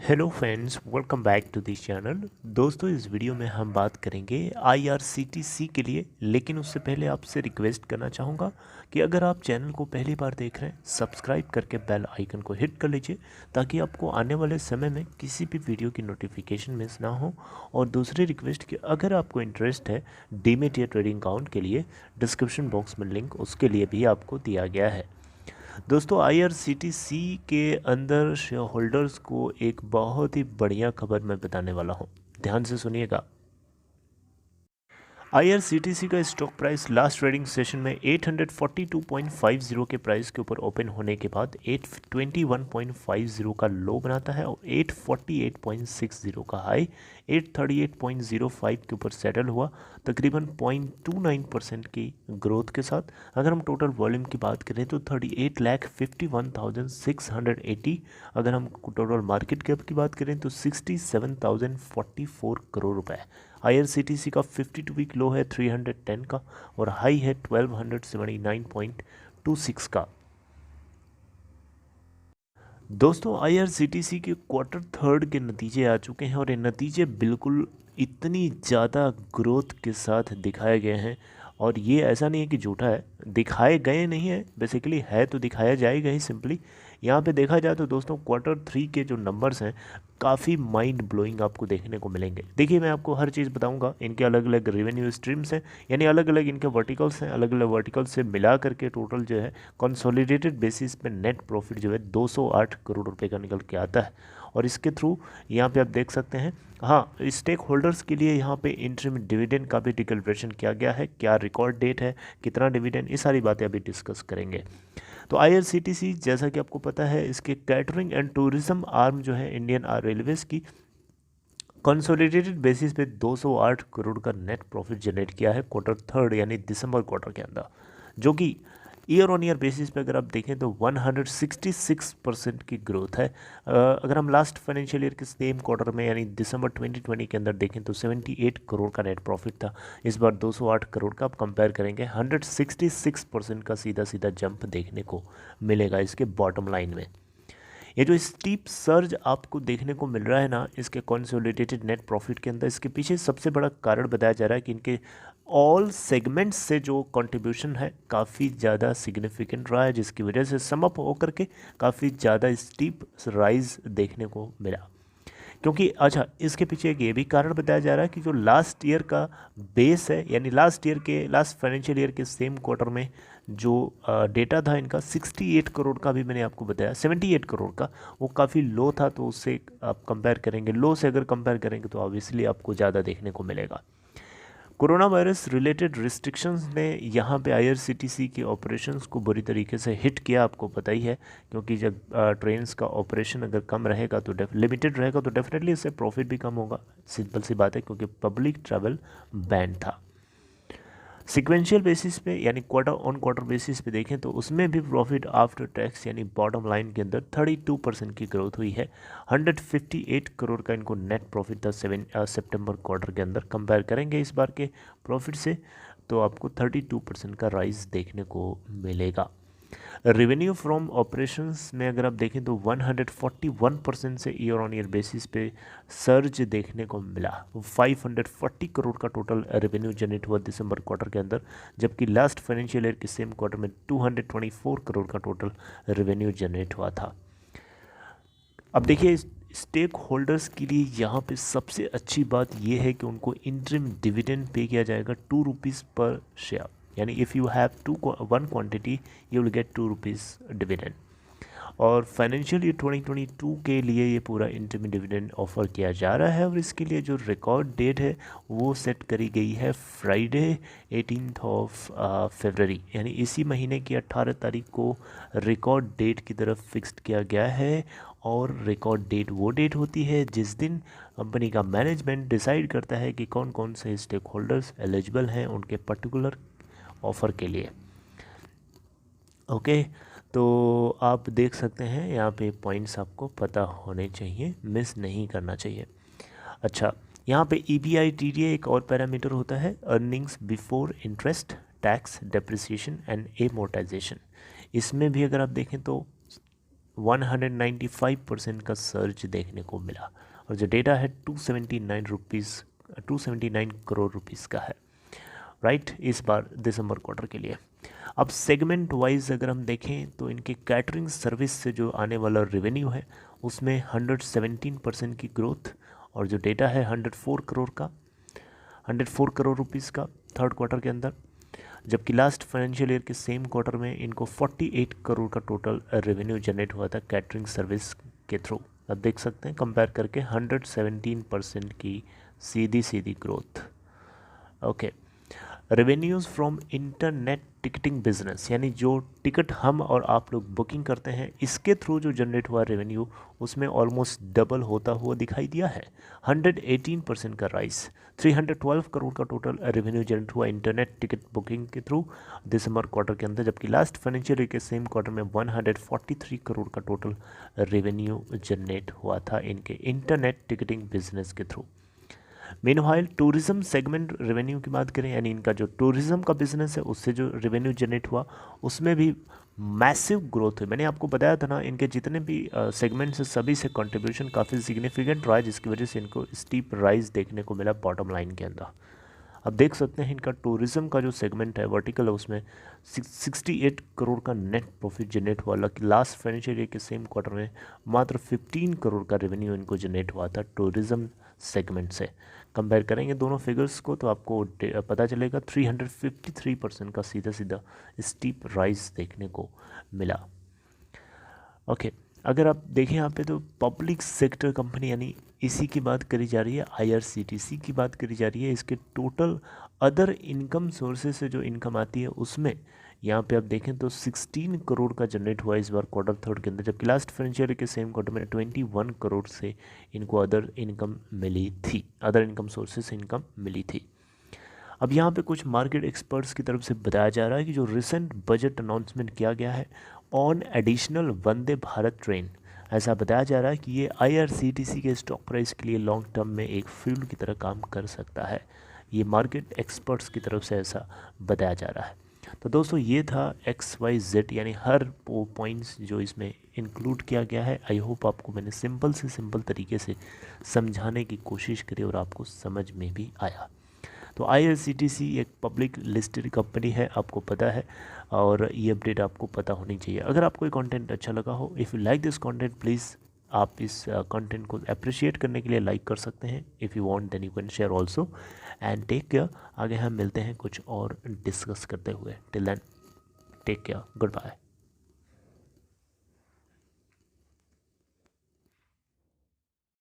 Hello friends, welcome back to this channel. दोस्तों, इस video में हम बात करेंगे IRCTC के लिए, लेकिन उससे पहले आपसे रिक्वेस्ट करना चाहूँगा कि अगर आप चैनल को पहली बार देख रहे हैं, सब्सक्राइब करके बेल आइकन को हिट कर लीजिए ताकि आपको आने वाले समय में किसी भी वीडियो की नोटिफिकेशन मिस ना हो। और दूसरी रिक्वेस्ट कि अगर आपको इंटरेस्ट है डीमेट या ट्रेडिंग अकाउंट के लिए, डिस्क्रिप्शन बॉक्स में लिंक उसके लिए भी आपको दिया गया है। दोस्तों, IRCTC के अंदर शेयर होल्डर्स को एक बहुत ही बढ़िया खबर मैं बताने वाला हूं, ध्यान से सुनिएगा। IRCTC का stock price last trading session में 842.50 के प्राइस के ऊपर ओपन होने के बाद 821.50 का लो बनाता है और 848.60 का हाई 838.05 के ऊपर सेटल हुआ, तकरीबन 0.29% की ग्रोथ के साथ। अगर हम टोटल वॉल्यूम की बात करें तो 38,51,680। अगर हम टोटल मार्केट कैप की बात करें तो 67,044 करोड़ रुपए। IRCTC का 52 वीक लो है 310 का और हाई है 1279.26 का। दोस्तों, IRCTC के क्वार्टर थर्ड के नतीजे आ चुके हैं और ये नतीजे बिल्कुल इतनी ज़्यादा ग्रोथ के साथ दिखाए गए हैं। और ये ऐसा नहीं है कि झूठा है, दिखाए गए नहीं है, बेसिकली है तो दिखाया जाएगा ही। सिंपली यहाँ पे देखा जाए तो दोस्तों, क्वार्टर थ्री के जो नंबर्स हैं काफ़ी माइंड ब्लोइंग आपको देखने को मिलेंगे। देखिए, मैं आपको हर चीज़ बताऊंगा। इनके अलग अलग रेवेन्यू स्ट्रीम्स हैं, यानी अलग अलग इनके वर्टिकल्स हैं। अलग अलग वर्टिकल्स से मिला करके टोटल जो है कंसोलिडेटेड बेसिस पे नेट प्रॉफिट जो है 208 करोड़ रुपए का निकल के आता है। और इसके थ्रू यहाँ पे आप देख सकते हैं, हाँ, स्टेक होल्डर्स के लिए यहाँ पे इंटरिम डिविडेंड का भी डिक्लेरेशन किया गया है। क्या रिकॉर्ड डेट है, कितना डिविडेंड, ये सारी बातें अभी डिस्कस करेंगे। तो IRCTC, जैसा कि आपको पता है, इसके कैटरिंग एंड टूरिज्म आर्म जो है इंडियन रेलवेज की, कंसोलिडेटेड बेसिस पे 208 करोड़ का नेट प्रॉफिट जनरेट किया है क्वार्टर थर्ड यानी दिसंबर क्वार्टर के अंदर, जो कि ईयर ऑन ईयर बेसिस पे अगर आप देखें तो 166% की ग्रोथ है। अगर हम लास्ट फाइनेंशियल ईयर के सेम क्वार्टर में यानी दिसंबर 2020 के अंदर देखें तो 78 करोड़ का नेट प्रॉफिट था। इस बार 208 करोड़ का आप कंपेयर करेंगे, 166% का सीधा सीधा जंप देखने को मिलेगा इसके बॉटम लाइन में। ये जो स्टीप सर्ज आपको देखने को मिल रहा है ना इसके कंसोलिडेटेड नेट प्रॉफिट के अंदर, इसके पीछे सबसे बड़ा कारण बताया जा रहा है कि इनके ऑल सेगमेंट्स से जो कंट्रीब्यूशन है काफ़ी ज़्यादा सिग्निफिकेंट रहा है, जिसकी वजह से सम अप होकर के काफ़ी ज़्यादा स्टीप राइज देखने को मिला। क्योंकि अच्छा, इसके पीछे एक ये भी कारण बताया जा रहा है कि जो लास्ट ईयर का बेस है, यानी लास्ट फाइनेंशियल ईयर के सेम क्वार्टर में जो डेटा था इनका 68 करोड़ का, भी मैंने आपको बताया 78 करोड़ का, वो काफ़ी लो था। तो उससे आप कंपेयर करेंगे, लो से अगर कंपेयर करेंगे तो ऑब्वियसली आपको ज़्यादा देखने को मिलेगा। कोरोना वायरस रिलेटेड रिस्ट्रिक्शंस ने यहाँ पे IRCTC के ऑपरेशंस को बुरी तरीके से हिट किया, आपको पता ही है। क्योंकि जब ट्रेन्स का ऑपरेशन अगर कम रहेगा तो लिमिटेड रहेगा तो डेफिनेटली इससे प्रॉफिट भी कम होगा। सिंपल सी बात है, क्योंकि पब्लिक ट्रैवल बैन था। सिक्वेंशियल बेसिस पे यानी क्वार्टर ऑन क्वार्टर बेसिस पे देखें तो उसमें भी प्रॉफिट आफ्टर टैक्स यानी बॉटम लाइन के अंदर 32% की ग्रोथ हुई है। 158 करोड़ का इनको नेट प्रॉफिट था सितंबर क्वार्टर के अंदर। कंपेयर करेंगे इस बार के प्रॉफिट से तो आपको 32% का राइज देखने को मिलेगा। रेवेन्यू फ्रॉम ऑपरेशंस में अगर आप देखें तो 141% से ईयर ऑन ईयर बेसिस पे सर्ज देखने को मिला। 540 करोड़ का टोटल रेवेन्यू जनरेट हुआ दिसंबर क्वार्टर के अंदर, जबकि लास्ट फाइनेंशियल ईयर के सेम क्वार्टर में 224 करोड़ का टोटल रेवेन्यू जनरेट हुआ था। अब देखिए, स्टेक होल्डर्स के लिए यहाँ पे सबसे अच्छी बात यह है कि उनको इंटरिम डिविडेंड पे किया जाएगा 2 रुपीज़ पर शेयर, यानी if you have one quantity you will get 2 rupees dividend. और फाइनेंशियल ईयर 2022 के लिए ये पूरा इंटरमी डिविडेंड ऑफर किया जा रहा है। और इसके लिए जो रिकॉर्ड डेट है वो सेट करी गई है फ्राइडे 18 फरवरी, यानी इसी महीने की 18 तारीख को रिकॉर्ड डेट की तरफ फिक्स्ड किया गया है। और रिकॉर्ड डेट वो डेट होती है जिस दिन कंपनी का मैनेजमेंट डिसाइड करता है कि कौन कौन से स्टेक होल्डर्स एलिजिबल हैं उनके पर्टिकुलर ऑफ़र के लिए। ओके, तो आप देख सकते हैं यहाँ पे पॉइंट्स आपको पता होने चाहिए, मिस नहीं करना चाहिए। अच्छा, यहाँ पे EBI TDA एक और पैरामीटर होता है, earnings before interest tax depreciation and amortisation. इसमें भी अगर आप देखें तो 195% का सर्ज देखने को मिला और जो डेटा है 279 करोड़ रुपीस का है, राइट, इस बार दिसंबर क्वार्टर के लिए। अब सेगमेंट वाइज अगर हम देखें तो इनके कैटरिंग सर्विस से जो आने वाला रेवेन्यू है उसमें 117% की ग्रोथ और जो डेटा है 104 करोड़ रुपीस का थर्ड क्वार्टर के अंदर, जबकि लास्ट फाइनेंशियल ईयर के सेम क्वार्टर में इनको 48 करोड़ का टोटल रेवेन्यू जनरेट हुआ था कैटरिंग सर्विस के थ्रू। अब देख सकते हैं कंपेयर करके 117% की सीधी growth. Okay, revenues from internet ticketing business, यानी जो टिकट हम और आप लोग बुकिंग करते हैं इसके थ्रू जो जनरेट हुआ रेवेन्यू उसमें ऑलमोस्ट डबल होता हुआ दिखाई दिया है, 118% का राइस। 312 करोड़ का टोटल रेवेन्यू जनरेट हुआ इंटरनेट टिकट बुकिंग के थ्रू दिसंबर क्वार्टर के अंदर, जबकि लास्ट फाइनेंशियल ईयर के सेम क्वार्टर में 143 करोड़ का टोटल रेवेन्यू जनरेट हुआ था इनके इंटरनेट टिकटिंग बिजनेस के through. Meanwhile tourism segment revenue की बात करें, यानी इनका जो टूरिज्म का बिजनेस है उससे जो रेवेन्यू जनरेट हुआ उसमें भी मैसिव ग्रोथ हुई। मैंने आपको बताया था ना, इनके जितने भी सेगमेंट्स हैं सभी से कंट्रीब्यूशन काफ़ी सिग्निफिकेंट रहा है, जिसकी वजह से इनको स्टीप राइज देखने को मिला बॉटम लाइन के अंदर। अब देख सकते हैं इनका टूरिज्म का जो सेगमेंट है वर्टिकल है उसमें 68 करोड़ का नेट प्रॉफिट जनरेट हुआ, लास्ट फाइनेंशियल ईयर के सेम क्वार्टर में मात्र 15 करोड़ का रेवेन्यू इनको जनरेट हुआ था टूरिज्म सेगमेंट से। कंपेयर करेंगे दोनों फिगर्स को तो आपको पता चलेगा 353% का सीधा स्टीप राइज देखने को मिला। ओके, अगर आप देखें यहाँ पे तो पब्लिक सेक्टर कंपनी यानी इसी की बात करी जा रही है, IRCTC की बात करी जा रही है। इसके टोटल अदर इनकम सोर्सेज से जो इनकम आती है उसमें यहाँ पे आप देखें तो 16 करोड़ का जनरेट हुआ इस बार क्वार्टर थर्ड के अंदर, जबकि लास्ट फाइनेंशियल ईयर के सेम क्वार्टर में 21 करोड़ से इनको अदर इनकम मिली थी, अदर इनकम सोर्सेज से इनकम मिली थी। अब यहाँ पे कुछ मार्केट एक्सपर्ट्स की तरफ से बताया जा रहा है कि जो रिसेंट बजट अनाउंसमेंट किया गया है on additional Vande Bharat train, ऐसा बताया जा रहा है कि ये IRCTC के स्टॉक प्राइस के लिए लॉन्ग टर्म में एक फ्यूल की तरह काम कर सकता है। ये मार्केट एक्सपर्ट्स की तरफ से ऐसा बताया जा रहा है। तो दोस्तों ये था XYZ यानी हर पॉइंट्स जो इसमें इंक्लूड किया गया है। आई होप आपको मैंने सिंपल से सिंपल तरीके से समझाने की कोशिश करी और आपको समझ में भी आया। तो IRCTC एक पब्लिक लिस्टेड कंपनी है, आपको पता है, और ये अपडेट आपको पता होनी चाहिए। अगर आपको ये कंटेंट अच्छा लगा हो, if you like this content please आप इस कंटेंट को अप्रिशिएट करने के लिए लाइक कर सकते हैं। If you want then you can share also and take care. आगे हम मिलते हैं कुछ और डिस्कस करते हुए। Till then take care, good bye.